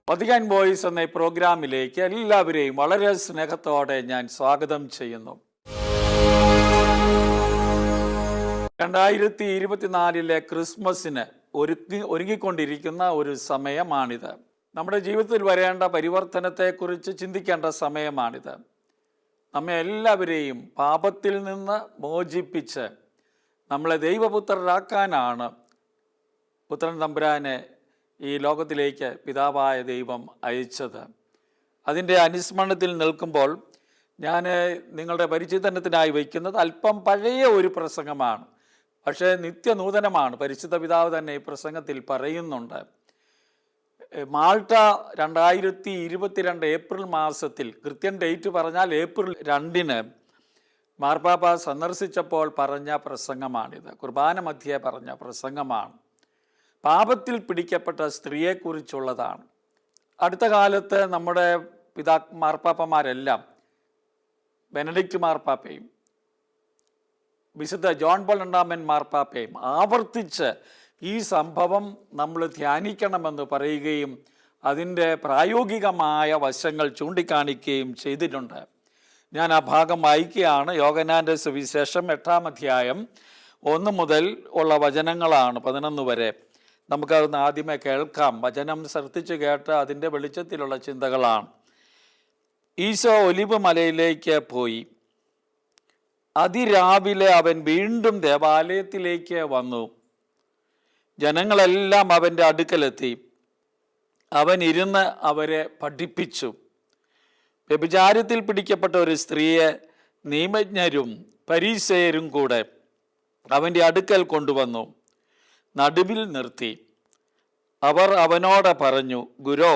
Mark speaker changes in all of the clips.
Speaker 1: Vatican voice എന്ന ഈ പ്രോഗ്രാമിലേക്ക് എല്ലാവരെയും വളരെ സ്നേഹത്തോടെ ഞാൻ സ്വാഗതം ചെയ്യുന്നു. 2024 ക്രിസ്മസിന് ഒരുങ്ങിക്കൊണ്ടിരിക്കുന്ന ഒരു സമയമാണിത്. നമ്മുടെ ജീവിതത്തിൽ വരേണ്ട പരിവർത്തനത്തെക്കുറിച്ച് ചിന്തിക്കേണ്ട സമയമാണിത്. നമ്മെ എല്ലാവരെയും പാപത്തിൽ നിന്ന് മോചിപ്പിച്ച് നമ്മളെ ദൈവപുത്രരാക്കാനാണ് പുത്രൻ തമ്പുരാനെ ഈ ലോകത്തിലേക്ക് പിതാവായ ദൈവം അയച്ചത്. അതിൻ്റെ അനുസ്മരണത്തിൽ നിൽക്കുമ്പോൾ ഞാൻ നിങ്ങളുടെ പരിചിതനത്തിനായി വയ്ക്കുന്നത് അല്പം പഴയ ഒരു പ്രസംഗമാണ്. പക്ഷേ നിത്യനൂതനമാണ്. പരിശുദ്ധ പിതാവ് തന്നെ ഈ പ്രസംഗത്തിൽ പറയുന്നുണ്ട്. മാൾട്ട 2022 ഏപ്രിൽ മാസത്തിൽ, കൃത്യം ഡേറ്റ് പറഞ്ഞാൽ ഏപ്രിൽ 2 മാർപ്പാപ്പ സന്ദർശിച്ചപ്പോൾ പറഞ്ഞ പ്രസംഗമാണിത്. കുർബാന മധ്യേ പറഞ്ഞ പ്രസംഗമാണ്. പാപത്തിൽ പിടിക്കപ്പെട്ട സ്ത്രീയെക്കുറിച്ചുള്ളതാണ്. അടുത്ത കാലത്ത് നമ്മുടെ മാർപ്പാപ്പമാരെല്ലാം, ബെനഡിക്റ്റ് മാർപ്പാപ്പയും വിശുദ്ധ ജോൺ പോൾ രണ്ടാമൻ മാർപ്പാപ്പയും ആവർത്തിച്ച് ഈ സംഭവം നമ്മൾ ധ്യാനിക്കണമെന്ന് പറയുകയും അതിൻ്റെ പ്രായോഗികമായ വശങ്ങൾ ചൂണ്ടിക്കാണിക്കുകയും ചെയ്തിട്ടുണ്ട്. ഞാൻ ആ ഭാഗം വായിക്കുകയാണ്. യോഹന്നാൻ്റെ സുവിശേഷം 8-ാം അധ്യായം 1 മുതൽ ഉള്ള വചനങ്ങളാണ് 11 വരെ. നമുക്കതൊന്ന് ആദ്യമേ കേൾക്കാം. വചനം ശ്രദ്ധിച്ച് കേട്ട് അതിൻ്റെ വെളിച്ചത്തിലുള്ള ചിന്തകളാണ്. ഈശോ ഒലിവ് മലയിലേക്ക് പോയി. അതിരാവിലെ അവൻ വീണ്ടും ദേവാലയത്തിലേക്ക് വന്നു. ജനങ്ങളെല്ലാം അവൻ്റെ അടുക്കലെത്തി. അവൻ ഇരുന്ന് അവരെ പഠിപ്പിച്ചു. വ്യഭിചാരത്തിൽ പിടിക്കപ്പെട്ട ഒരു സ്ത്രീയെ നിയമജ്ഞരും പരീസയരും കൂടെ അവൻ്റെ അടുക്കൽ കൊണ്ടുവന്നു. നടുവിൽ നിർത്തി. അവർ അവനോട് പറഞ്ഞു, ഗുരോ,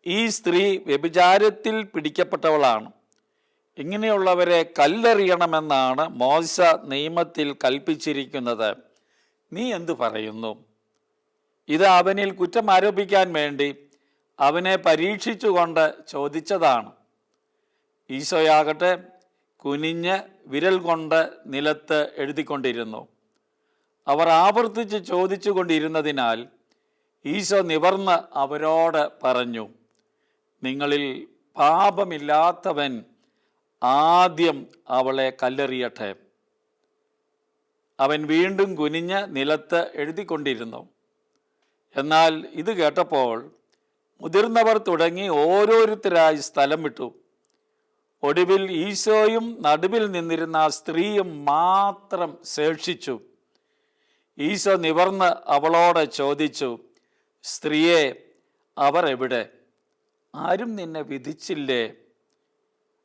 Speaker 1: ഈ സ്ത്രീ വ്യഭിചാരത്തിൽ പിടിക്കപ്പെട്ടവളാണ്. ഇങ്ങനെയുള്ളവരെ കല്ലെറിയണമെന്നാണ് മോശ നിയമത്തിൽ കൽപ്പിച്ചിരിക്കുന്നത്. നീ എന്തു പറയുന്നു? ഇത് അവനിൽ കുറ്റം ആരോപിക്കാൻ വേണ്ടി അവനെ പരീക്ഷിച്ചുകൊണ്ട് ചോദിച്ചതാണ്. ഈശോയാകട്ടെ കുനിഞ്ഞ് വിരൽ കൊണ്ട് നിലത്ത് എഴുതിക്കൊണ്ടിരുന്നു. അവർ ആവർത്തിച്ച് ചോദിച്ചു കൊണ്ടിരുന്നതിനാൽ ഈശോ നിവർന്ന് അവരോട് പറഞ്ഞു, നിങ്ങളിൽ പാപമില്ലാത്തവൻ ആദ്യം അവളെ കല്ലെറിയട്ടെ. അവൻ വീണ്ടും കുനിഞ്ഞ് നിലത്ത് എഴുതിക്കൊണ്ടിരുന്നു. എന്നാൽ ഇത് കേട്ടപ്പോൾ മുതിർന്നവർ തുടങ്ങി ഓരോരുത്തരായി സ്ഥലം വിട്ടു. ഒടുവിൽ ഈശോയും നടുവിൽ നിന്നിരുന്ന ആ സ്ത്രീയും മാത്രം ശേഷിച്ചു. ഈശോ നിവർന്ന് അവളോട് ചോദിച്ചു, സ്ത്രീയെ, അവർ എവിടെ? ആരും നിന്നെ വിധിച്ചില്ലേ?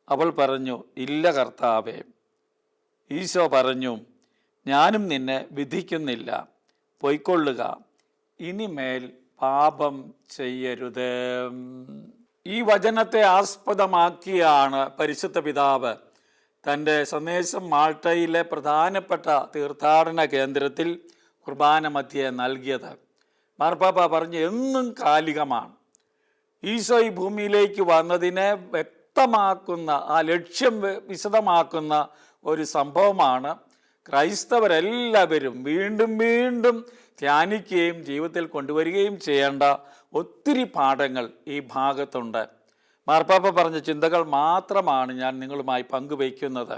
Speaker 1: അവൾ പറഞ്ഞു, ഇല്ല കർത്താവേ. ഈശോ പറഞ്ഞു, ഞാനും നിന്നെ വിധിക്കുന്നില്ല. പൊയ്ക്കൊള്ളുക, ഇനിമേൽ പാപം ചെയ്യരുത്. ഈ വചനത്തെ ആസ്പദമാക്കിയാണ് പരിശുദ്ധ പിതാവ് തൻ്റെ സന്ദേശം മാൾട്ടയിലെ പ്രധാനപ്പെട്ട തീർത്ഥാടന കേന്ദ്രത്തിൽ കുർബാന മധ്യേ നൽകിയത്. മാർപ്പാപ്പ പറഞ്ഞു, എന്നും കാലികമാണ്. ഈശോ ഈ ഭൂമിയിലേക്ക് വന്നതിനെ വ്യക്തമാക്കുന്ന, ആ ലക്ഷ്യം വിശദമാക്കുന്ന ഒരു സംഭവമാണ്. ക്രൈസ്തവരെല്ലാവരും വീണ്ടും വീണ്ടും ധ്യാനിക്കുകയും ജീവിതത്തിൽ കൊണ്ടുവരികയും ചെയ്യേണ്ട ഒത്തിരി പാഠങ്ങൾ ഈ ഭാഗത്തുണ്ട്. മാർപ്പാപ്പ പറഞ്ഞ ചിന്തകൾ മാത്രമാണ് ഞാൻ നിങ്ങളുമായി പങ്കുവയ്ക്കുന്നത്.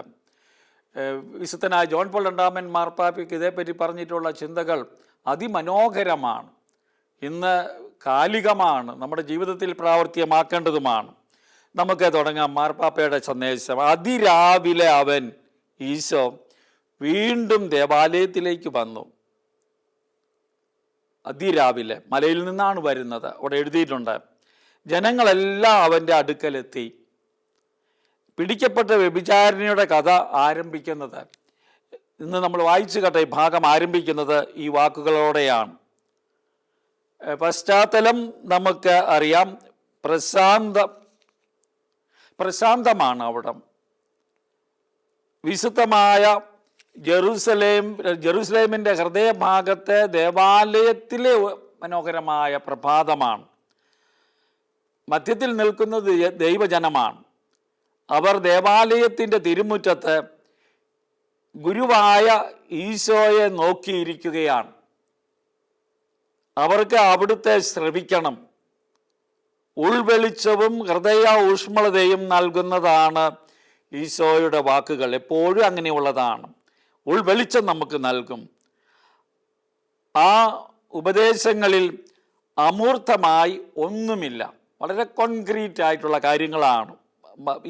Speaker 1: വിശുദ്ധനായ ജോൺ പോൾ രണ്ടാമൻ മാർപ്പാപ്പയ്ക്ക് ഇതേപ്പറ്റി പറഞ്ഞിട്ടുള്ള ചിന്തകൾ അതിമനോഹരമാണ്. ഇന്ന് കാലികമാണ്, നമ്മുടെ ജീവിതത്തിൽ പ്രാവർത്തികമാക്കേണ്ടതുമാണ്. നമുക്ക് തുടങ്ങാം. മാർപ്പാപ്പയുടെ സന്ദേശം. അതിരാവിലെ അവൻ, ഈശോ, വീണ്ടും ദേവാലയത്തിലേക്ക് വന്നു. അതിരാവിലെ മലയിൽ നിന്നാണ് വരുന്നത്. അവിടെ എഴുതിയിട്ടുണ്ട്. ജനങ്ങളെല്ലാം അവൻ്റെ അടുക്കലെത്തി. പിടിക്കപ്പെട്ട വ്യഭിചാരിണിയുടെ കഥ ആരംഭിക്കുന്നത്, ഇന്ന് നമ്മൾ വായിച്ചു കേട്ട ഈ ഭാഗം ആരംഭിക്കുന്നത് ഈ വാക്കുകളോടെയാണ്. പശ്ചാത്തലം നമുക്ക് അറിയാം. പ്രശാന്തമാണ് അവിടം. വിശുദ്ധമായ ജെറുസലേമിൻ്റെ ഹൃദയഭാഗത്തെ ദേവാലയത്തിലെ മനോഹരമായ പ്രഭാതമാണ്. മധ്യത്തിൽ നിൽക്കുന്നത് ദൈവജനമാണ്. അവർ ദേവാലയത്തിൻ്റെ തിരുമുറ്റത്ത് ഗുരുവായ ഈശോയെ നോക്കിയിരിക്കുകയാണ്. അവർക്ക് അവിടുത്തെ ശ്രവിക്കണം. ഉൾവെളിച്ചവും ഹൃദയ ഊഷ്മളതയും നൽകുന്നതാണ് ഈശോയുടെ വാക്കുകൾ. എപ്പോഴും അങ്ങനെയുള്ളതാണ്. ഉൾവെളിച്ചം നമുക്ക് നൽകും. ആ ഉപദേശങ്ങളിൽ അമൂർത്തമായി ഒന്നുമില്ല. വളരെ കോൺക്രീറ്റ് ആയിട്ടുള്ള കാര്യങ്ങളാണ്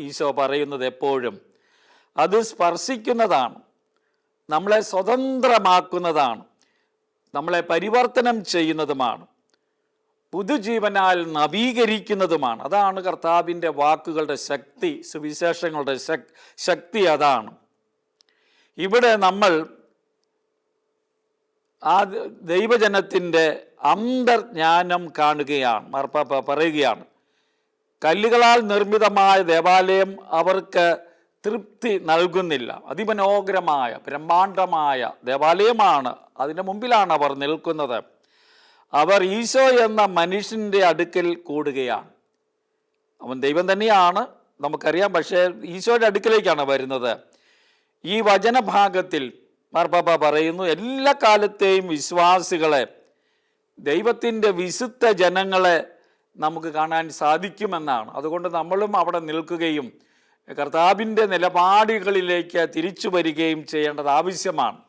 Speaker 1: ഈശോ പറയുന്നത്. എപ്പോഴും അത് സ്പർശിക്കുന്നതാണ്, നമ്മളെ സ്വതന്ത്രമാക്കുന്നതാണ്, നമ്മളെ പരിവർത്തനം ചെയ്യുന്നതുമാണ്, പുതുജീവനാൽ നവീകരിക്കുന്നതുമാണ്. അതാണ് കർത്താവിൻ്റെ വാക്കുകളുടെ ശക്തി, സുവിശേഷങ്ങളുടെ ശക്തി അതാണ്. ഇവിടെ നമ്മൾ ആ ദൈവജനത്തിൻ്റെ അന്തർജ്ഞാനം കാണുകയാണ്. മാർപ്പാപ്പ പറയുകയാണ്, കല്ലുകളാൽ നിർമ്മിതമായ ദേവാലയം അവർക്ക് തൃപ്തി നൽകുന്നില്ല. അതിമനോഹരമായ ബ്രഹ്മാണ്ഡമായ ദേവാലയമാണ്, അതിൻ്റെ മുമ്പിലാണ് അവർ നിൽക്കുന്നത്. അവർ ഈശോ എന്ന മനുഷ്യൻ്റെ അടുക്കൽ കൂടുകയാണ്. അവൻ ദൈവം തന്നെയാണ്, നമുക്കറിയാം. പക്ഷേ ഈശോയുടെ അടുക്കലേക്കാണ് വരുന്നത്. ഈ വചനഭാഗത്തിൽ മാർപ്പാപ്പ പറയുന്നു, എല്ലാ കാലത്തെയും വിശ്വാസികളെ, ദൈവത്തിൻ്റെ വിശുദ്ധ ജനങ്ങളെ നമുക്ക് കാണാൻ സാധിക്കുമെന്നാണ്. അതുകൊണ്ട് നമ്മളും അവിടെ നിൽക്കുകയും കർത്താവിൻ്റെ നിലപാടുകളിലേക്ക് തിരിച്ചു വരികയും ചെയ്യേണ്ടത് ആവശ്യമാണ്.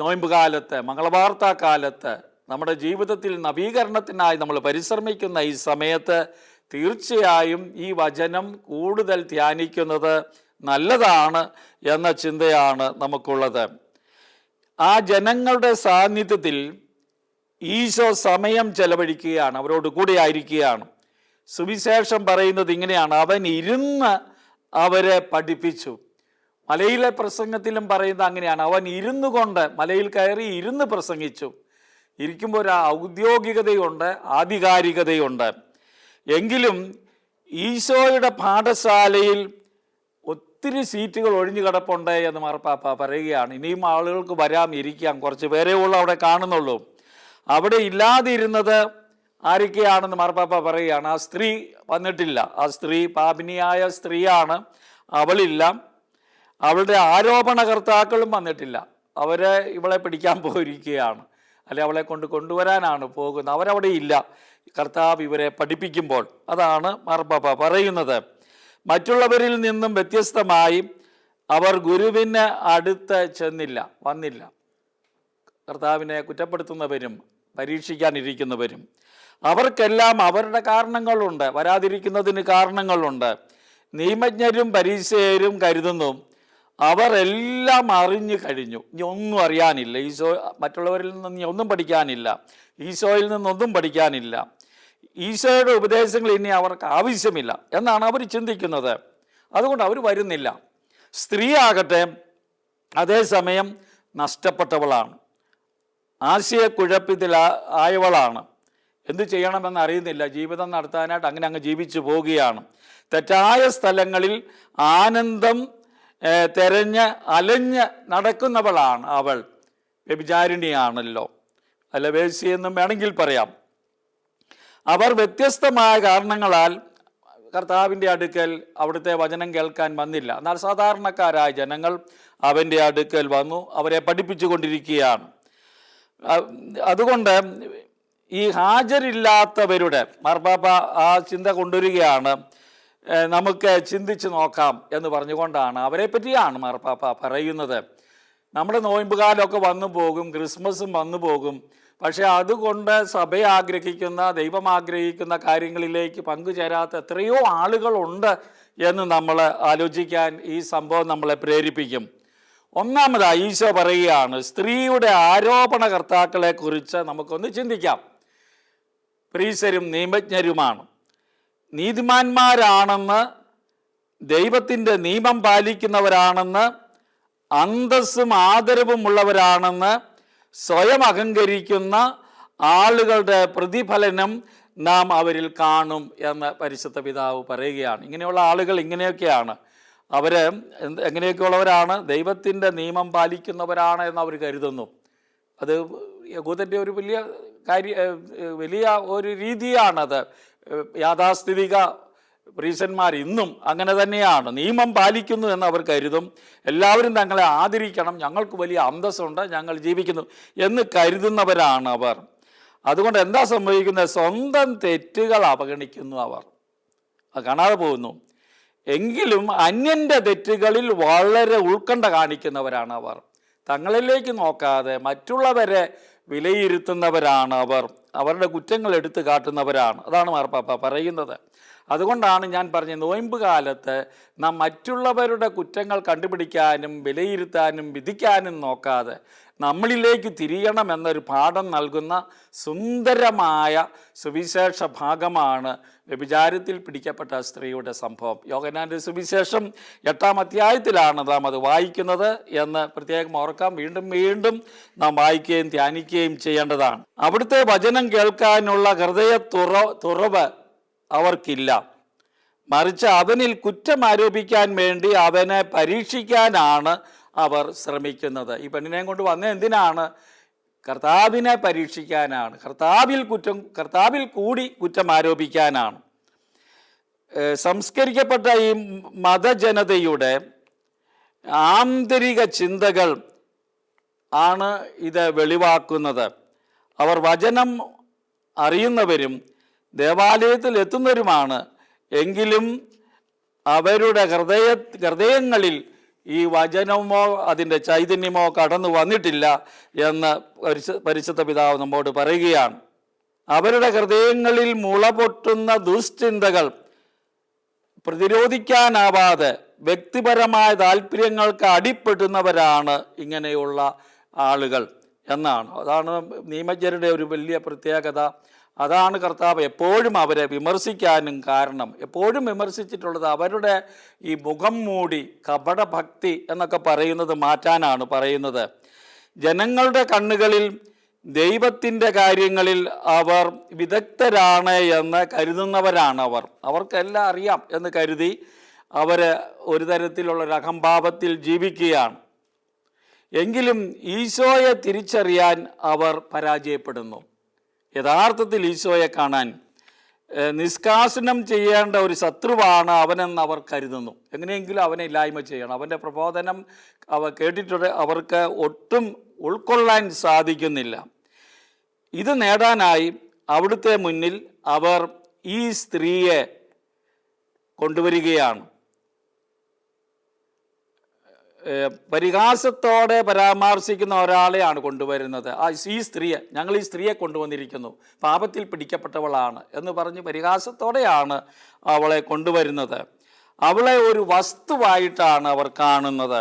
Speaker 1: നോയമ്പ് കാലത്ത്, മംഗളവാർത്താ കാലത്ത്, നമ്മുടെ ജീവിതത്തിൽ നവീകരണത്തിനായി നമ്മൾ പരിശ്രമിക്കുന്ന ഈ സമയത്ത് തീർച്ചയായും ഈ വചനം കൂടുതൽ ധ്യാനിക്കുന്നത് നല്ലതാണ് എന്ന ചിന്തയാണ് നമുക്കുള്ളത്. ആ ജനങ്ങളുടെ സാന്നിധ്യത്തിൽ ഈശോ സമയം ചെലവഴിക്കുകയാണ്, അവരോട് കൂടെ ആയിരിക്കുകയാണ്. സുവിശേഷം പറയുന്നത് ഇങ്ങനെയാണ്, അവൻ ഇരുന്ന് അവരെ പഠിപ്പിച്ചു. മലയിലെ പ്രസംഗത്തിലും പറയുന്നത് അങ്ങനെയാണ്, അവൻ ഇരുന്നു കൊണ്ട് മലയിൽ കയറി ഇരുന്ന് പ്രസംഗിച്ചു. ഇരിക്കുമ്പോൾ ഒരു ഔദ്യോഗികതയുണ്ട്, ആധികാരികതയുണ്ട്. എങ്കിലും ഈശോയുടെ പാഠശാലയിൽ ഒത്തിരി സീറ്റുകൾ ഒഴിഞ്ഞു കിടപ്പുണ്ട് എന്ന് മാർപ്പാപ്പ പറയുകയാണ്. ഇനിയും ആളുകൾക്ക് വരാം, ഇരിക്കാം, കുറച്ച് പേരേ ഉള്ളൂ അവിടെ കാണുന്നുള്ളൂ. അവിടെ ഇല്ലാതിരുന്നത് ആരൊക്കെയാണെന്ന് മാർപ്പാപ്പ പറയുകയാണ്. ആ സ്ത്രീ വന്നിട്ടില്ല. ആ സ്ത്രീ പാപിനിയായ സ്ത്രീയാണ്, അവളില്ല. അവളുടെ ആരോപണകർത്താക്കളും വന്നിട്ടില്ല. അവരെ ഇവളെ പിടിക്കാൻ പോയിരിക്കുകയാണ്, അല്ലെ അവളെ കൊണ്ടുവരാനാണ് പോകുന്നത്. അവരവിടെ ഇല്ല. കർത്താവ് ഇവരെ പഠിപ്പിക്കുമ്പോൾ അതാണ് മാർപ്പാപ്പ പറയുന്നത്. മറ്റുള്ളവരിൽ നിന്നും വ്യത്യസ്തമായി അവർ ഗുരുവിന് അടുത്ത് വന്നില്ല. കർത്താവിനെ കുറ്റപ്പെടുത്തുന്നവരും പരീക്ഷിക്കാനിരിക്കുന്നവരും അവർക്കെല്ലാം അവരുടെ കാരണങ്ങളുണ്ട്, വരാതിരിക്കുന്നതിന് കാരണങ്ങളുണ്ട്. നിയമജ്ഞരും പരീശയരും കരുതുന്നു അവർ എല്ലാം അറിഞ്ഞു കഴിഞ്ഞു, ഇനി ഒന്നും അറിയാനില്ല. ഈശോ മറ്റുള്ളവരിൽ നിന്ന് ഇനി ഒന്നും പഠിക്കാനില്ല, ഈശോയിൽ നിന്നൊന്നും പഠിക്കാനില്ല, ഈശോയുടെ ഉപദേശങ്ങൾ ഇനി അവർക്ക് ആവശ്യമില്ല എന്നാണ് അവർ ചിന്തിക്കുന്നത്. അതുകൊണ്ട് അവർ വരുന്നില്ല. സ്ത്രീ ആകട്ടെ അതേസമയം നഷ്ടപ്പെട്ടവളാണ്, ആശയക്കുഴപ്പത്തിൽ ആയവളാണ്. എന്തു ചെയ്യണമെന്ന് അറിയുന്നില്ല. ജീവിതം നടത്താനായിട്ട് അങ്ങ് ജീവിച്ചു പോവുകയാണ്. തെറ്റായ സ്ഥലങ്ങളിൽ ആനന്ദം തെരഞ്ഞ് അലഞ്ഞ് നടക്കുന്നവളാണ് അവൾ. വ്യഭിചാരിണിയാണല്ലോ, അല്ല വേശ്യയെന്നും വേണമെങ്കിൽ പറയാം. അവർ വ്യത്യസ്തമായ കാരണങ്ങളാൽ കർത്താവിൻ്റെ അടുക്കൽ അവിടുത്തെ വചനം കേൾക്കാൻ വന്നില്ല. എന്നാൽ സാധാരണക്കാരായ ജനങ്ങൾ അവൻ്റെ അടുക്കൽ വന്നു, അവരെ പഠിപ്പിച്ചു കൊണ്ടിരിക്കുകയാണ്. അതുകൊണ്ട് ഈ ഹാജരില്ലാത്തവരുടെ മാർപ്പാപ്പ ആ ചിന്ത കൊണ്ടുവരികയാണ്. നമുക്ക് ചിന്തിച്ച് നോക്കാം എന്ന് പറഞ്ഞുകൊണ്ടാണ്, അവരെ പറ്റിയാണ് മാർപ്പാപ്പ പറയുന്നത്. നമ്മുടെ നോയമ്പുകാലമൊക്കെ വന്നു പോകും, ക്രിസ്മസും വന്നു പോകും. പക്ഷേ അതുകൊണ്ട് സഭ ആഗ്രഹിക്കുന്ന, ദൈവം ആഗ്രഹിക്കുന്ന കാര്യങ്ങളിലേക്ക് പങ്കുചേരാത്ത എത്രയോ ആളുകളുണ്ട് എന്ന് നമ്മൾ ആലോചിക്കാൻ ഈ സംഭവം നമ്മളെ പ്രേരിപ്പിക്കും. ഒന്നാമതായി ഈശോ പറയുകയാണ്, സ്ത്രീയുടെ ആരോപണകർത്താക്കളെ കുറിച്ച് നമുക്കൊന്ന് ചിന്തിക്കാം. പ്രീശരും നിയമജ്ഞരുമാണ്, നീതിമാന്മാരാണെന്ന്, ദൈവത്തിൻ്റെ നിയമം പാലിക്കുന്നവരാണെന്ന്, അന്തസ്സും ആദരവും ഉള്ളവരാണെന്ന് സ്വയം അഹങ്കരിക്കുന്ന ആളുകളുടെ പ്രതിഫലനം നാം അവരിൽ കാണും എന്ന് പരിശുദ്ധ പിതാവ് പറയുകയാണ്. ഇങ്ങനെയുള്ള ആളുകൾ ഇങ്ങനെയൊക്കെയാണ്. അവർ എങ്ങനെയൊക്കെയുള്ളവരാണ്? ദൈവത്തിൻ്റെ നിയമം പാലിക്കുന്നവരാണ് എന്ന് അവർ കരുതുന്നു. അത് യഹൂദൻ്റെ ഒരു വലിയ ഒരു രീതിയാണത്. യാഥാസ്ഥിതിക പ്രീശന്മാർ ഇന്നും അങ്ങനെ തന്നെയാണ്. നിയമം പാലിക്കുന്നു എന്ന് അവർ കരുതും. എല്ലാവരും തങ്ങളെ ആദരിക്കണം, ഞങ്ങൾക്ക് വലിയ അന്തസ്സുണ്ട്, ഞങ്ങൾ ജീവിക്കുന്നു എന്ന് കരുതുന്നവരാണ് അവർ. അതുകൊണ്ട് എന്താ സംഭവിക്കുന്നത്? സ്വന്തം തെറ്റുകൾ അവഗണിക്കുന്നു അവർ, അത് കാണാതെ പോകുന്നു. എങ്കിലും അന്യൻ്റെ തെറ്റുകളിൽ വളരെ ഉത്കണ്ഠ കാണിക്കുന്നവരാണ് അവർ. തങ്ങളിലേക്ക് നോക്കാതെ മറ്റുള്ളവരെ വിലയിരുത്തുന്നവരാണ് അവർ. അവരുടെ കുറ്റങ്ങൾ എടുത്തു കാട്ടുന്നവരാണ്. അതാണ് മാർപ്പാപ്പ പറയുന്നത്. അതുകൊണ്ടാണ് ഞാൻ പറഞ്ഞ നോയമ്പ് കാലത്ത് നാം മറ്റുള്ളവരുടെ കുറ്റങ്ങൾ കണ്ടുപിടിക്കാനും വിലയിരുത്താനും വിധിക്കാനും നോക്കാതെ നമ്മളിലേക്ക് തിരിയണമെന്നൊരു പാഠം നൽകുന്ന സുന്ദരമായ സുവിശേഷ ഭാഗമാണ് വ്യഭിചാരത്തിൽ പിടിക്കപ്പെട്ട സ്ത്രീയുടെ സംഭവം. യോഹന്നാൻ്റെ സുവിശേഷം 8-ാം അധ്യായത്തിലാണ് നാം അത് വായിക്കുന്നത് എന്ന് പ്രത്യേകം ഓർക്കാം. വീണ്ടും വീണ്ടും നാം വായിക്കുകയും ധ്യാനിക്കുകയും ചെയ്യേണ്ടതാണ്. അവിടുത്തെ വചനം കേൾക്കാനുള്ള ഹൃദയ തുറവ് അവർക്കില്ല. മറിച്ച് അവനിൽ കുറ്റം ആരോപിക്കാൻ വേണ്ടി അവനെ പരീക്ഷിക്കാനാണ് അവർ ശ്രമിക്കുന്നത്. ഈ പെണ്ണിനെയും കൊണ്ട് വന്നത് എന്തിനാണ്? കർത്താവിനെ പരീക്ഷിക്കാനാണ്. കർത്താവിൽ കൂടി കുറ്റം ആരോപിക്കാനാണ്. സംസ്കരിക്കപ്പെട്ട ഈ മതജനതയുടെ ആന്തരിക ചിന്തകൾ ആണ് ഇത് വെളിവാക്കുന്നത്. അവർ വചനം അറിയുന്നവരും ദേവാലയത്തിൽ എത്തുന്നവരുമാണ്. എങ്കിലും അവരുടെ ഹൃദയങ്ങളിൽ ഈ വചനമോ അതിൻ്റെ ചൈതന്യമോ കടന്നു വന്നിട്ടില്ല എന്ന് പരിശുദ്ധ പിതാവ് നമ്മോട് പറയുകയാണ്. അവരുടെ ഹൃദയങ്ങളിൽ മുളപൊട്ടുന്ന ദുശ്ചിന്തകൾ പ്രതിരോധിക്കാനാവാതെ വ്യക്തിപരമായ താല്പര്യങ്ങൾക്ക് അടിപ്പെടുന്നവരാണ് ഇങ്ങനെയുള്ള ആളുകൾ എന്നാണ്. അതാണ് നിയമജ്ഞരുടെ ഒരു വലിയ പ്രത്യേകത. അതാണ് കർത്താവ് എപ്പോഴും അവരെ വിമർശിക്കാനും കാരണം. എപ്പോഴും വിമർശിച്ചിട്ടുള്ളത് അവരുടെ ഈ മുഖം മൂടി കപടഭക്തി എന്നൊക്കെ പറയുന്നത് മാറ്റാനാണ് പറയുന്നത്. ജനങ്ങളുടെ കണ്ണുകളിൽ ദൈവത്തിൻ്റെ കാര്യങ്ങളിൽ അവർ വിദഗ്ധരാണ് എന്ന് കരുതുന്നവരാണ് അവർ. അവർക്കെല്ലാം അറിയാം എന്ന് കരുതി അവർ ഒരു തരത്തിലുള്ളൊരു അഹംഭാവത്തിൽ ജീവിക്കുകയാണ്. എങ്കിലും ഈശോയെ തിരിച്ചറിയാൻ അവർ പരാജയപ്പെടുന്നു. യഥാർത്ഥത്തിൽ ഈശോയെ കാണാൻ നിഷ്കാസനം ചെയ്യേണ്ട ഒരു ശത്രുവാണ് അവനെന്ന് അവർ കരുതുന്നു. എങ്ങനെയെങ്കിലും അവനെ ഇല്ലായ്മ ചെയ്യണം. അവൻ്റെ പ്രബോധനം കേട്ടിട്ട് അവർക്ക് ഒട്ടും ഉൾക്കൊള്ളാൻ സാധിക്കുന്നില്ല. ഇത് നേടാനായി അവിടുത്തെ മുന്നിൽ അവർ ഈ സ്ത്രീയെ കൊണ്ടുവരികയാണ്. പരിഹാസത്തോടെ പരാമർശിക്കുന്ന ഒരാളെയാണ് കൊണ്ടുവരുന്നത്. ഞങ്ങൾ ഈ സ്ത്രീയെ കൊണ്ടുവന്നിരിക്കുന്നു, പാപത്തിൽ പിടിക്കപ്പെട്ടവളാണ് എന്ന് പറഞ്ഞ് പരിഹാസത്തോടെയാണ് അവളെ കൊണ്ടുവരുന്നത്. അവളെ ഒരു വസ്തുവായിട്ടാണ് അവർ കാണുന്നത്.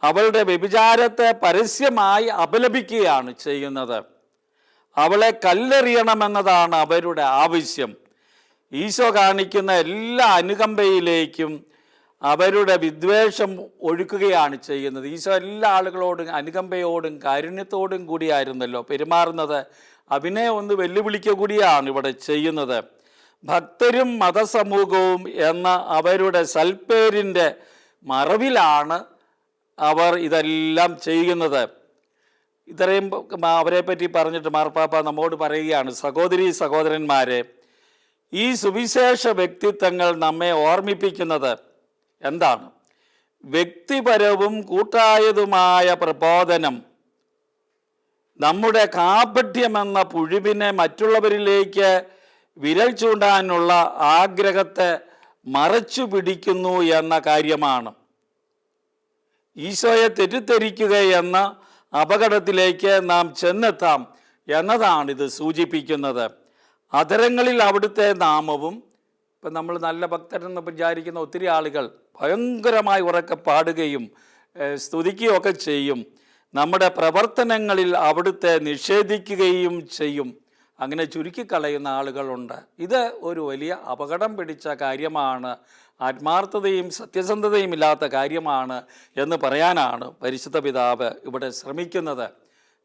Speaker 1: അവളുടെ വ്യഭിചാരത്തെ പരസ്യമായി അപലപിക്കുകയാണ് ചെയ്യുന്നത്. അവളെ കല്ലെറിയണമെന്നതാണ് അവരുടെ ആവശ്യം. ഈശോ കാണിക്കുന്ന എല്ലാ അനുകമ്പയിലേക്കും അവരുടെ വിദ്വേഷം ഒഴുക്കുകയാണ് ചെയ്യുന്നത്. ഈശോ എല്ലാ ആളുകളോടും അനുകമ്പയോടും കാരുണ്യത്തോടും കൂടിയായിരുന്നല്ലോ പെരുമാറുന്നത്. അതിനെ ഒന്ന് വെല്ലുവിളിക്കുക കൂടിയാണ് ഇവിടെ ചെയ്യുന്നത്. ഭക്തരും മതസമൂഹവും എന്ന അവരുടെ സൽപ്പേരിൻ്റെ മറവിലാണ് അവർ ഇതെല്ലാം ചെയ്യുന്നത്. ഇത്രയും അവരെ പറ്റി പറഞ്ഞിട്ട് മാർപ്പാപ്പ നമ്മോട് പറയുകയാണ്, സഹോദരീ സഹോദരന്മാരെ, ഈ സുവിശേഷ വ്യക്തിത്വങ്ങൾ നമ്മെ ഓർമ്മിപ്പിക്കുന്നത് എന്താണ്? വ്യക്തിപരവും കൂട്ടായതുമായ പ്രബോധനം നമ്മുടെ കാപട്യമെന്ന പുഴുവിനെ മറ്റുള്ളവരിലേക്ക് വിരൽ ചൂണ്ടാനുള്ള ആഗ്രഹത്തെ മറച്ചു പിടിക്കുന്നു എന്ന കാര്യമാണ്. ഈശോയെ തെറ്റിദ്ധരിക്കുക എന്ന അപകടത്തിലേക്ക് നാം ചെന്നെത്താം എന്നതാണിത് സൂചിപ്പിക്കുന്നത്. അധരങ്ങളിൽ അവിടുത്തെ നാമവും, ഇപ്പം നമ്മൾ നല്ല ഭക്തരെന്ന് വിചാരിക്കുന്ന ഒത്തിരി ആളുകൾ ഭയങ്കരമായി ഉറക്കെ പാടുകയും സ്തുതിക്കുകയൊക്കെ ചെയ്യും. നമ്മുടെ പ്രവർത്തനങ്ങളിൽ അവിടുത്തെ നിഷേധിക്കുകയും ചെയ്യും. അങ്ങനെ ചുരുക്കിക്കളയുന്ന ആളുകളുണ്ട്. ഇത് ഒരു വലിയ അപകടം പിടിച്ച കാര്യമാണ്. ആത്മാർത്ഥതയും സത്യസന്ധതയും ഇല്ലാത്ത കാര്യമാണ് എന്ന് പറയാനാണ് പരിശുദ്ധ പിതാവ് ഇവിടെ ശ്രമിക്കുന്നത്.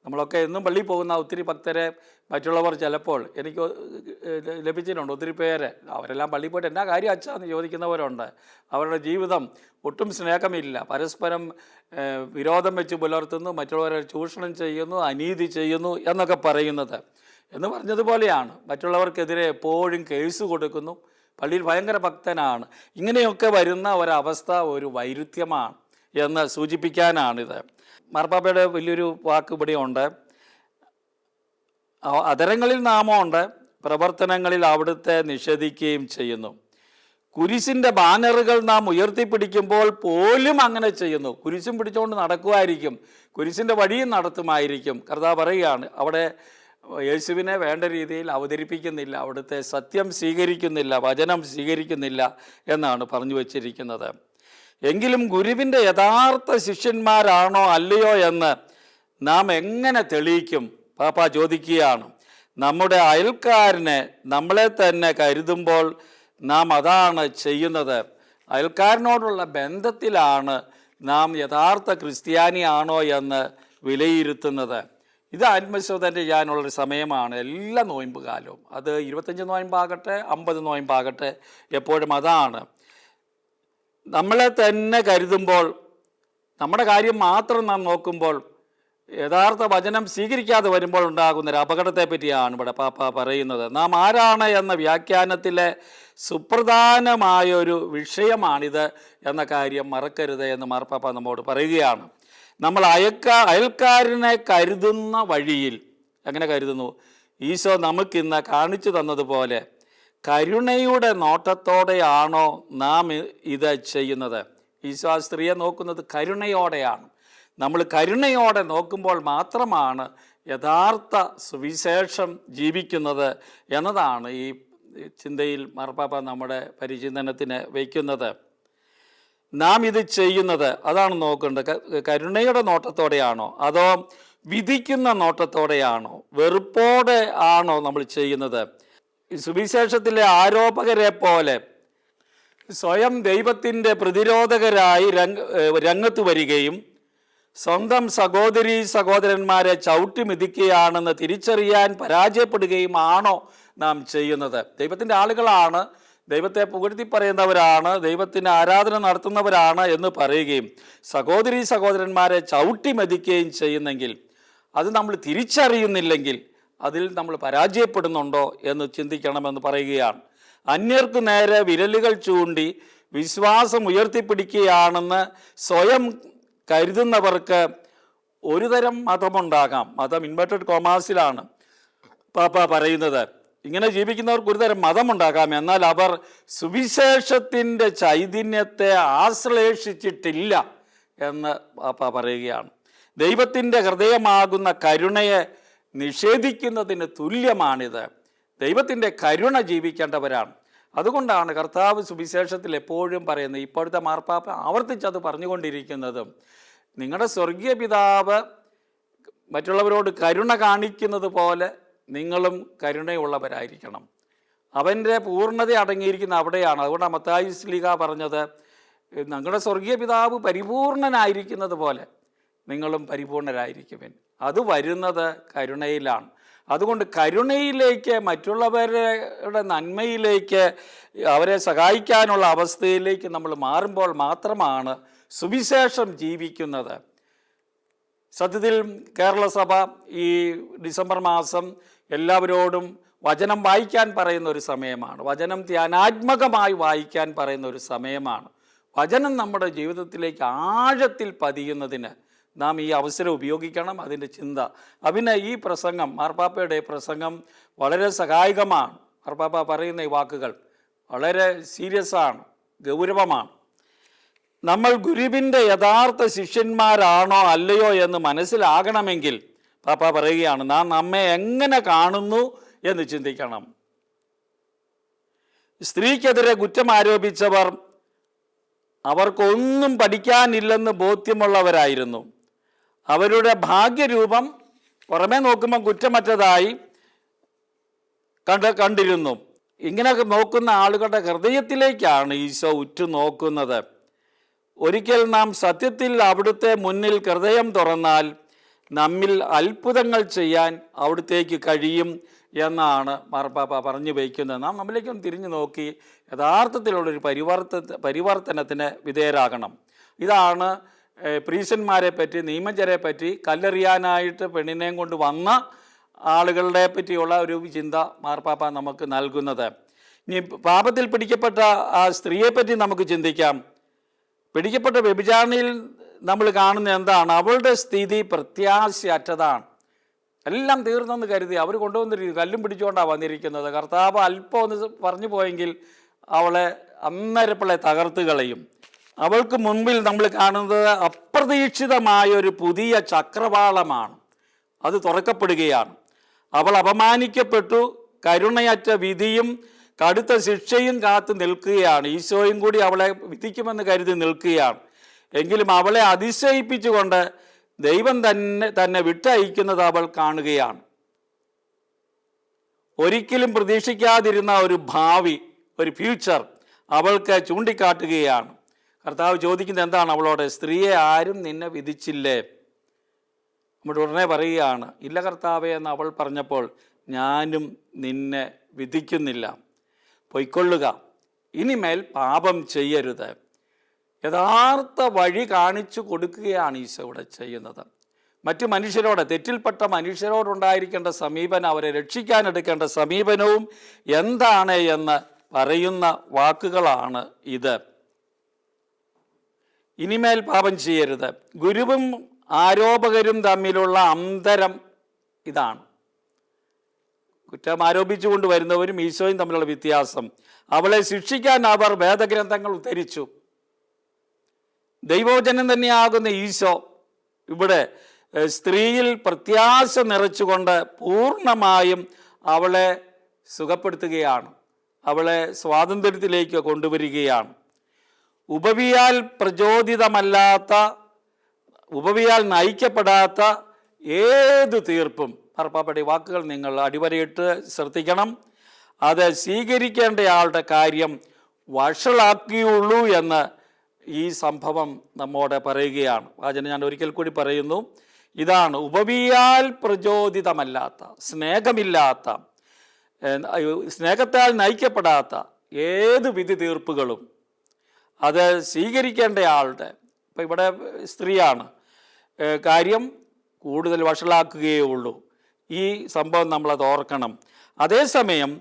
Speaker 1: നമ്മളൊക്കെ എന്നും പള്ളിയിൽ പോകുന്ന ഒത്തിരി ഭക്തരെ മറ്റുള്ളവർ ചിലപ്പോൾ എനിക്ക് ലഭിച്ചിട്ടുണ്ട്. ഒത്തിരി പേര് അവരെല്ലാം പള്ളിയിൽ പോയിട്ട് എന്നാ കാര്യം അച്ഛാന്ന് ചോദിക്കുന്നവരുണ്ട്. അവരുടെ ജീവിതം ഒട്ടും സ്നേഹമില്ല, പരസ്പരം വിരോധം വെച്ച് പുലർത്തുന്നു, മറ്റുള്ളവരെ ചൂഷണം ചെയ്യുന്നു, അനീതി ചെയ്യുന്നു എന്നൊക്കെ പറയുന്നത്. എന്ന് പറഞ്ഞതുപോലെയാണ് മറ്റുള്ളവർക്കെതിരെ എപ്പോഴും കേസ് കൊടുക്കുന്നു. പള്ളിയിൽ ഭയങ്കര ഭക്തനാണ്. ഇങ്ങനെയൊക്കെ വരുന്ന ഒരവസ്ഥ ഒരു വൈരുദ്ധ്യമാണ് എന്ന് സൂചിപ്പിക്കാനാണിത്. മാർപ്പാപ്പയുടെ വലിയൊരു വാക്ക് ഇവിടെയുണ്ട്. അധരങ്ങളിൽ നാമമുണ്ട്, പ്രവർത്തനങ്ങളിൽ അവിടുത്തെ നിഷേധിക്കുകയും ചെയ്യുന്നു. കുരിശിൻ്റെ ബാനറുകൾ നാം ഉയർത്തിപ്പിടിക്കുമ്പോൾ പോലും അങ്ങനെ ചെയ്യുന്നു. കുരിശും പിടിച്ചുകൊണ്ട് നടക്കുമായിരിക്കും, കുരിശിൻ്റെ വഴിയും നടത്തുമായിരിക്കും. കർത്താവ് പറയുകയാണ്, അവിടെ യേശുവിനെ വേണ്ട രീതിയിൽ അവതരിപ്പിക്കുന്നില്ല, അവിടുത്തെ സത്യം സ്വീകരിക്കുന്നില്ല, വചനം സ്വീകരിക്കുന്നില്ല എന്നാണ് പറഞ്ഞു വച്ചിരിക്കുന്നത്. എങ്കിലും ഗുരുവിൻ്റെ യഥാർത്ഥ ശിഷ്യന്മാരാണോ അല്ലയോ എന്ന് നാം എങ്ങനെ തെളിയിക്കും? പാപ്പ ചോദിക്കുകയാണ്. നമ്മുടെ അയൽക്കാരനെ നമ്മളെ തന്നെ കരുതുമ്പോൾ നാം അതാണ് ചെയ്യുന്നത്. അയൽക്കാരനോടുള്ള ബന്ധത്തിലാണ് നാം യഥാർത്ഥ ക്രിസ്ത്യാനിയാണോ എന്ന് വിലയിരുത്തുന്നത്. ഇത് ആത്മശോധന ചെയ്യാനുള്ളൊരു സമയമാണ് എല്ലാ നോയമ്പ് കാലവും. അത് 25 നോയമ്പാകട്ടെ 50 നോയമ്പാകട്ടെ, എപ്പോഴും അതാണ്. നമ്മളെ തന്നെ കരുതുമ്പോൾ, നമ്മുടെ കാര്യം മാത്രം നാം നോക്കുമ്പോൾ, യഥാർത്ഥ വചനം സ്വീകരിക്കാതെ വരുമ്പോൾ ഉണ്ടാകുന്നൊരു അപകടത്തെ പറ്റിയാണ് ഇവിടെ പാപ്പ പറയുന്നത്. നാം ആരാണ് എന്ന വ്യാഖ്യാനത്തിലെ സുപ്രധാനമായൊരു വിഷയമാണിത് എന്ന കാര്യം മറക്കരുത് എന്ന് മാർപ്പാപ്പ നമ്മോട് പറയുകയാണ്. നമ്മൾ അയൽക്കാരനെ കരുതുന്ന വഴിയിൽ എങ്ങനെ കരുതുന്നു? ഈശോ നമുക്കിന്ന് കാണിച്ചു തന്നതുപോലെ കരുണയുടെ നോട്ടത്തോടെയാണോ നാം ഇത് ചെയ്യുന്നത്? ഈശോ ആ സ്ത്രീയെ നോക്കുന്നത് കരുണയോടെയാണ്. നമ്മൾ കരുണയോടെ നോക്കുമ്പോൾ മാത്രമാണ് യഥാർത്ഥ സുവിശേഷം ജീവിക്കുന്നത് എന്നതാണ് ഈ ചിന്തയിൽ മാർപ്പാപ്പ നമ്മുടെ പരിചിന്തനത്തിന് വയ്ക്കുന്നത്. നാം ഇത് ചെയ്യുന്നത് അതാണ് നോക്കേണ്ടത്. കരുണയുടെ നോട്ടത്തോടെയാണോ അതോ വിധിക്കുന്ന നോട്ടത്തോടെയാണോ, വെറുപ്പോടെ ആണോ നമ്മൾ ചെയ്യുന്നത്? സുവിശേഷത്തിലെ ആരോപകരെ പോലെ സ്വയം ദൈവത്തിൻ്റെ പ്രതിരോധകരായി രംഗത്ത് വരികയും സ്വന്തം സഹോദരീ സഹോദരന്മാരെ ചവിട്ടി മെതിക്കുകയാണെന്ന് തിരിച്ചറിയാൻ പരാജയപ്പെടുകയും ആണോ നാം ചെയ്യുന്നത്? ദൈവത്തിൻ്റെ ആളുകളാണ്, ദൈവത്തെ പുകഴ്ത്തി പറയുന്നവരാണ്, ദൈവത്തിന് ആരാധന നടത്തുന്നവരാണ് എന്ന് പറയുകയും സഹോദരീ സഹോദരന്മാരെ ചവിട്ടി മെതിക്കുകയും ചെയ്യുന്നെങ്കിൽ, അത് നമ്മൾ തിരിച്ചറിയുന്നില്ലെങ്കിൽ അതിൽ നമ്മൾ പരാജയപ്പെടുന്നുണ്ടോ എന്ന് ചിന്തിക്കണമെന്ന് പറയുകയാണ്. അന്യർക്ക് നേരെ വിരലുകൾ ചൂണ്ടി വിശ്വാസം ഉയർത്തിപ്പിടിക്കുകയാണെന്ന് സ്വയം കരുതുന്നവർക്ക് ഒരുതരം മതമുണ്ടാകാം. മതം ഇൻവെർട്ടഡ് കോമാസിലാണ് പാപ്പ പറയുന്നത്. ഇങ്ങനെ ജീവിക്കുന്നവർക്ക് ഒരുതരം മതമുണ്ടാകാം, എന്നാൽ അവർ സുവിശേഷത്തിൻ്റെ ചൈതന്യത്തെ ആശ്ലേഷിച്ചിട്ടില്ല എന്ന് പാപ്പ പറയുകയാണ്. ദൈവത്തിൻ്റെ ഹൃദയമാകുന്ന കരുണയെ നിഷേധിക്കുന്നതിന് തുല്യമാണിത്. ദൈവത്തിൻ്റെ കരുണ ജീവിക്കേണ്ടവരാണ്. അതുകൊണ്ടാണ് കർത്താവ് സുവിശേഷത്തിൽ എപ്പോഴും പറയുന്നത്, ഇപ്പോഴത്തെ മാർപ്പാപ്പ ആവർത്തിച്ചത് പറഞ്ഞുകൊണ്ടിരിക്കുന്നതും, നിങ്ങളുടെ സ്വർഗീയ പിതാവ് മറ്റുള്ളവരോട് കരുണ കാണിക്കുന്നത് പോലെ നിങ്ങളും കരുണയുള്ളവരായിരിക്കണം. അവൻ്റെ പൂർണ്ണത അടങ്ങിയിരിക്കുന്ന അവിടെയാണ്. അതുകൊണ്ടാണ് മത്തായി ശ്ലീഹ പറഞ്ഞത്, നിങ്ങളുടെ സ്വർഗീയ പിതാവ് പരിപൂർണനായിരിക്കുന്നത് പോലെ നിങ്ങളും പരിപൂർണരായിരിക്കുവിൻ. അത് വരുന്നത് കരുണയിലാണ്. അതുകൊണ്ട് കരുണയിലേക്ക്, മറ്റുള്ളവരുടെ നന്മയിലേക്ക്, അവരെ സഹായിക്കാനുള്ള അവസ്ഥയിലേക്ക് നമ്മൾ മാറുമ്പോൾ മാത്രമാണ് സുവിശേഷം ജീവിക്കുന്നത്. സത്യത്തിൽ കേരള സഭ ഈ ഡിസംബർ മാസം എല്ലാവരോടും വചനം വായിക്കാൻ പറയുന്ന ഒരു സമയമാണ്. വചനം ധ്യാനാത്മകമായി വായിക്കാൻ പറയുന്ന ഒരു സമയമാണ്. വചനം നമ്മുടെ ജീവിതത്തിലേക്ക് ആഴത്തിൽ പതിയുന്നതിന് നാം ഈ അവസരം ഉപയോഗിക്കണം. അതിൻ്റെ ചിന്ത അതിന് ഈ പ്രസംഗം, മാർപ്പാപ്പയുടെ പ്രസംഗം വളരെ സഹായകമാണ്. മാർപ്പാപ്പ പറയുന്ന ഈ വാക്കുകൾ വളരെ സീരിയസ് ആണ്, ഗൗരവമാണ്. നമ്മൾ ഗുരുവിൻ്റെ യഥാർത്ഥ ശിഷ്യന്മാരാണോ അല്ലയോ എന്ന് മനസ്സിലാകണമെങ്കിൽ പാപ്പ പറയുകയാണ്, നാം നമ്മെ എങ്ങനെ കാണുന്നു എന്ന് ചിന്തിക്കണം. സ്ത്രീക്കെതിരെ കുറ്റം ആരോപിച്ചവർ അവർക്കൊന്നും പഠിക്കാനില്ലെന്ന് ബോധ്യമുള്ളവരായിരുന്നു. അവരുടെ ഭാഗ്യരൂപം പുറമേ നോക്കുമ്പോൾ കുറ്റമറ്റതായി കണ്ടിരുന്നു. ഇങ്ങനെ നോക്കുന്ന ആളുകളുടെ ഹൃദയത്തിലേക്കാണ് ഈശോ ഉറ്റുനോക്കുന്നത്. ഒരിക്കൽ നാം സത്യത്തിൽ അവിടുത്തെ മുന്നിൽ ഹൃദയം തുറന്നാൽ നമ്മിൽ അത്ഭുതങ്ങൾ ചെയ്യാൻ അവിടുത്തേക്ക് കഴിയും എന്നാണ് മാർപ്പാപ്പ പറഞ്ഞു വയ്ക്കുന്നത്. നാം നമ്മിലേക്കൊന്ന് തിരിഞ്ഞു നോക്കി യഥാർത്ഥത്തിലുള്ളൊരു പരിവർത്തനത്തിന് വിധേയരാകണം. ഇതാണ് പ്രീശന്മാരെ പറ്റി, നിയമജരെ പറ്റി, കല്ലെറിയാനായിട്ട് പെണ്ണിനെയും കൊണ്ട് വന്ന ആളുകളുടെ പറ്റിയുള്ള ഒരു ചിന്ത മാർപ്പാപ്പ നമുക്ക് നൽകുന്നത്. ഇനി പാപത്തിൽ പിടിക്കപ്പെട്ട ആ സ്ത്രീയെപ്പറ്റി നമുക്ക് ചിന്തിക്കാം. പിടിക്കപ്പെട്ട വ്യഭിചാരിണിയിൽ നമ്മൾ കാണുന്ന എന്താണ്? അവളുടെ സ്ഥിതി പ്രത്യാശയറ്റതാണ്. എല്ലാം തീർന്നെന്ന് കരുതി അവർ കൊണ്ടുവന്നിരിക്കുന്നു, കല്ലും പിടിച്ചുകൊണ്ടാണ് വന്നിരിക്കുന്നത്. കർത്താവ് അല്പം ഒന്ന് പറഞ്ഞു പോയെങ്കിൽ അവളെ അന്നേരപ്പളെ തകർത്ത് കളയും. അവൾക്ക് മുൻപിൽ നമ്മൾ കാണുന്നത് അപ്രതീക്ഷിതമായൊരു പുതിയ ചക്രവാളമാണ്. അത് തുറക്കപ്പെടുകയാണ്. അവൾ അപമാനിക്കപ്പെട്ടു, കരുണയറ്റ വിധിയും കടുത്ത ശിക്ഷയും കാത്തു നിൽക്കുകയാണ്. ഈശോയും കൂടി അവളെ വിധിക്കുമെന്ന് കരുതി നിൽക്കുകയാണ്. എങ്കിലും അവളെ അതിശയിപ്പിച്ചുകൊണ്ട് ദൈവം തന്നെ വിട്ടയക്കുന്നത് അവൾ കാണുകയാണ്. ഒരിക്കലും പ്രതീക്ഷിക്കാതിരുന്ന ഒരു ഭാവി, ഒരു ഫ്യൂച്ചർ അവൾക്ക് ചൂണ്ടിക്കാട്ടുകയാണ്. കർത്താവ് ചോദിക്കുന്നത് എന്താണ് അവളോട്? സ്ത്രീയെ ആരും നിന്നെ വിധിച്ചില്ലേ? നമ്മൾ ഉടനെ പറയുകയാണ്, ഇല്ല കർത്താവേ എന്ന് അവൾ പറഞ്ഞപ്പോൾ, ഞാനും നിന്നെ വിധിക്കുന്നില്ല, പൊയ്ക്കൊള്ളുക, ഇനിമേൽ പാപം ചെയ്യരുത്. യഥാർത്ഥ വഴി കാണിച്ചു കൊടുക്കുകയാണ് ഈശോ ഇവിടെ ചെയ്യുന്നത്. മറ്റു മനുഷ്യരോട്, തെറ്റിൽപ്പെട്ട മനുഷ്യരോടുണ്ടായിരിക്കേണ്ട സമീപനം, അവരെ രക്ഷിക്കാനെടുക്കേണ്ട സമീപനവും എന്താണ് എന്ന് പറയുന്ന വാക്കുകളാണ് ഇത്. ഇനിമേൽ പാപം ചെയ്യരുത്. ഗുരുവും ആരോപകരും തമ്മിലുള്ള അന്തരം ഇതാണ്. കുറ്റം ആരോപിച്ചുകൊണ്ട് വരുന്നവരും ഈശോയും തമ്മിലുള്ള വ്യത്യാസം. അവളെ ശിക്ഷിക്കാൻ അവർ വേദഗ്രന്ഥങ്ങൾ ഉദ്ധരിച്ചു. ദൈവവചനം തന്നെയാകുന്ന ഈശോ ഇവിടെ സ്ത്രീയിൽ പ്രത്യാശ നിറച്ചുകൊണ്ട് പൂർണ്ണമായും അവളെ സുഖപ്പെടുത്തുകയാണ്, അവളെ സ്വാതന്ത്ര്യത്തിലേക്ക് കൊണ്ടുവരികയാണ്. ഉപവിയാൽ പ്രചോദിതമല്ലാത്ത, ഉപവിയാൽ നയിക്കപ്പെടാത്ത ഏത് തീർപ്പും, മാർപ്പാപ്പയുടെ വാക്കുകൾ നിങ്ങൾ അടിവരയിട്ട് ശ്രദ്ധിക്കണം, അത് സ്വീകരിക്കേണ്ടയാളുടെ കാര്യം വഷളാക്കിയുള്ളൂ എന്ന് ഈ സംഭവം നമ്മോട് പറയുകയാണ്. വാചനം ഞാൻ ഒരിക്കൽ കൂടി പറയുന്നു. ഇതാണ് ഉപവിയാൽ പ്രചോദിതമല്ലാത്ത, സ്നേഹമില്ലാത്ത, സ്നേഹത്താൽ നയിക്കപ്പെടാത്ത ഏത് വിധി തീർപ്പുകളും അത് സ്വീകരിക്കേണ്ടയാളുടെ, ഇപ്പം ഇവിടെ സ്ത്രീയാണ്, കാര്യം കൂടുതൽ വഷളാക്കുകയേ ഉള്ളൂ. ഈ സംഭവം നമ്മളത് ഓർക്കണം. അതേസമയം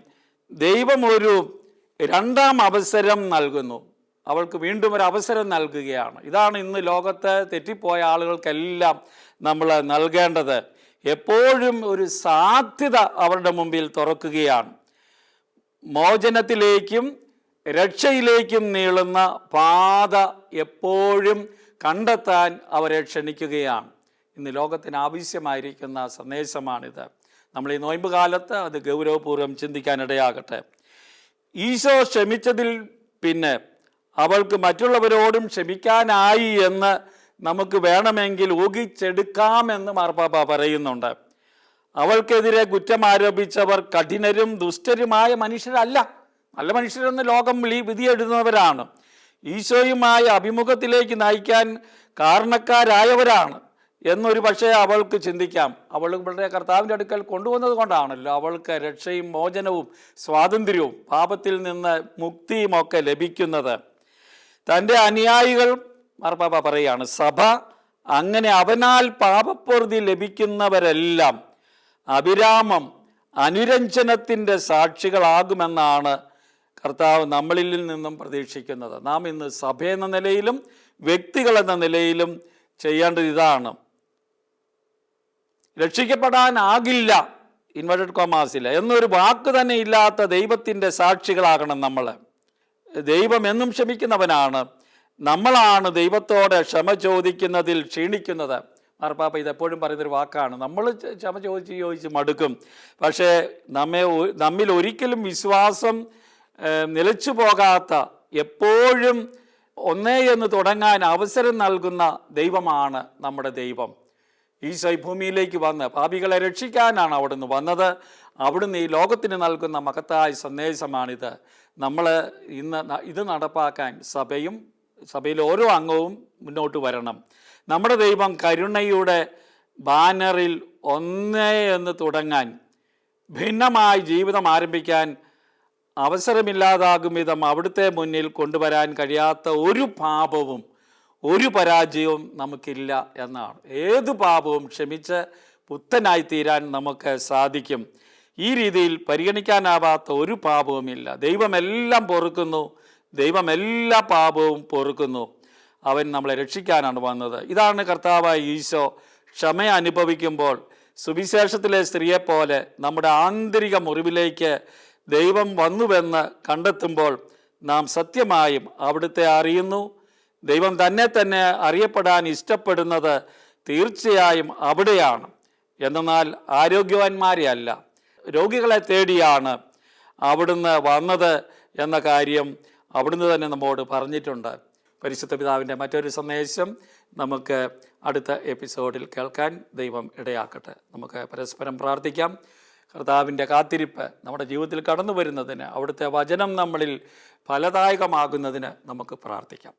Speaker 1: ദൈവം ഒരു രണ്ടാം അവസരം നൽകുന്നു. അവൾക്ക് വീണ്ടും ഒരു അവസരം നൽകുകയാണ്. ഇതാണ് ഇന്ന് ലോകത്ത് തെറ്റിപ്പോയ ആളുകൾക്കെല്ലാം നമ്മൾ നൽകേണ്ടത്. എപ്പോഴും ഒരു സാധ്യത അവരുടെ മുമ്പിൽ തുറക്കുകയാണ്. മോചനത്തിലേക്കും രക്ഷയിലേക്കും നീളുന്ന പാത എപ്പോഴും കണ്ടെത്താൻ അവരെ ക്ഷണിക്കുകയാണ്. ഇന്ന് ലോകത്തിന് ആവശ്യമായിരിക്കുന്ന സന്ദേശമാണിത്. നമ്മൾ ഈ നോയമ്പ് കാലത്ത് അത് ഗൗരവപൂർവ്വം ചിന്തിക്കാനിടയാകട്ടെ. ഈശോ ക്ഷമിച്ചതിൽ പിന്നെ അവൾക്ക് മറ്റുള്ളവരോടും ക്ഷമിക്കാനായി എന്ന് നമുക്ക് വേണമെങ്കിൽ ഊഹിച്ചെടുക്കാമെന്ന് മാർപ്പാപ്പ പറയുന്നുണ്ട്. അവൾക്കെതിരെ കുറ്റം ആരോപിച്ചവർ കഠിനരും ദുഷ്ടരുമായ മനുഷ്യരല്ല, നല്ല മനുഷ്യരെന്ന് ലോകം വിധിയെഴുതുന്നവരാണ്. ഈശോയുമായ അഭിമുഖത്തിലേക്ക് നയിക്കാൻ കാരണക്കാരായവരാണ് എന്നൊരു പക്ഷേ അവൾക്ക് ചിന്തിക്കാം. അവൾ ഇവിടെ കർത്താവിൻ്റെ അടുക്കൽ കൊണ്ടുവന്നത് കൊണ്ടാണല്ലോ അവൾക്ക് രക്ഷയും മോചനവും സ്വാതന്ത്ര്യവും പാപത്തിൽ നിന്ന് മുക്തിയും ഒക്കെ ലഭിക്കുന്നത്. തൻ്റെ അനുയായികൾ, മാർപ്പാപ്പ പറയുകയാണ്, സഭ അങ്ങനെ അവനാൽ പാപപ്പൊറുതി ലഭിക്കുന്നവരെല്ലാം അവിരാമം അനുരഞ്ജനത്തിൻ്റെ സാക്ഷികളാകുമെന്നാണ് കർത്താവ് നമ്മളിൽ നിന്നും പ്രതീക്ഷിക്കുന്നത്. നാം ഇന്ന് സഭയെന്ന നിലയിലും വ്യക്തികളെന്ന നിലയിലും ചെയ്യേണ്ടത് ഇതാണ്. രക്ഷിക്കപ്പെടാനാകില്ല, ഇൻവെർട്ടഡ് കോമാസിൽ എന്നൊരു വാക്ക് തന്നെ ഇല്ലാത്ത ദൈവത്തിൻ്റെ സാക്ഷികളാകണം നമ്മൾ. ദൈവം എന്നും ക്ഷമിക്കുന്നവനാണ്. നമ്മളാണ് ദൈവത്തോട് ക്ഷമ ചോദിക്കുന്നതിൽ ക്ഷീണിക്കുന്നത്. മാർപ്പാപ്പ ഇതെപ്പോഴും പറയുന്നൊരു വാക്കാണ്. നമ്മൾ ക്ഷമ ചോദിച്ച് മടുക്കും. പക്ഷേ നമ്മിൽ ഒരിക്കലും വിശ്വാസം നിലച്ചു പോകാത്ത, എപ്പോഴും ഒന്നേ എന്ന് തുടങ്ങാൻ അവസരം നൽകുന്ന ദൈവമാണ് നമ്മുടെ ദൈവം. ഈശോ ഈ ഭൂമിയിലേക്ക് വന്ന് പാപികളെ രക്ഷിക്കാനാണ് അവിടുന്ന് വന്നത്. അവിടുന്ന് ഈ ലോകത്തിന് നൽകുന്ന മഹത്തായ സന്ദേശമാണിത്. നമ്മൾ ഇന്ന് ഇത് നടപ്പാക്കാൻ സഭയിലെ ഓരോ അംഗവും മുന്നോട്ട് വരണം. നമ്മുടെ ദൈവം കരുണയുടെ ബാനറിൽ ഒന്നേ എന്ന് തുടങ്ങാൻ, ഭിന്നമായി ജീവിതം ആരംഭിക്കാൻ അവസരമില്ലാതാകും വിധം അവിടുത്തെ മുന്നിൽ കൊണ്ടുവരാൻ കഴിയാത്ത ഒരു പാപവും ഒരു പരാജയവും നമുക്കില്ല എന്നാണ്. ഏത് പാപവും ക്ഷമിച്ച് പുത്തനായി തീരാൻ നമുക്ക് സാധിക്കും. ഈ രീതിയിൽ പരിഗണിക്കാനാവാത്ത ഒരു പാപവുമില്ല. ദൈവമെല്ലാം പൊറുക്കുന്നു, ദൈവം എല്ലാ പാപവും പൊറുക്കുന്നു. അവൻ നമ്മളെ രക്ഷിക്കാനാണ് വന്നത്. ഇതാണ് കർത്താവായ ഈശോ ക്ഷമ അനുഭവിക്കുമ്പോൾ സുവിശേഷത്തിലെ സ്ത്രീയെപ്പോലെ നമ്മുടെ ആന്തരിക മുറിവിലേക്ക് ദൈവം വന്നുവെന്ന് കണ്ടെത്തുമ്പോൾ നാം സത്യമായും അവിടുത്തെ അറിയുന്നു. ദൈവം തന്നെ അറിയപ്പെടാൻ ഇഷ്ടപ്പെടുന്നത് തീർച്ചയായും അവിടെയാണ്. എന്നാൽ ആരോഗ്യവാന്മാരെ അല്ല, രോഗികളെ തേടിയാണ് അവിടുന്ന് വന്നത് എന്ന കാര്യം അവിടുന്ന് തന്നെ നമ്മോട് പറഞ്ഞിട്ടുണ്ട്. പരിശുദ്ധ പിതാവിൻ്റെ മറ്റൊരു സന്ദേശം നമുക്ക് അടുത്ത എപ്പിസോഡിൽ കേൾക്കാൻ ദൈവം ഇടയാക്കട്ടെ. നമുക്ക് പരസ്പരം പ്രാർത്ഥിക്കാം. കർത്താവിൻ്റെ കാത്തിരിപ്പ് നമ്മുടെ ജീവിതത്തിൽ കടന്നു വരുന്നതിന്, അവിടുത്തെ വചനം നമ്മളിൽ ഫലദായകമാകുന്നതിന് നമുക്ക് പ്രാർത്ഥിക്കാം.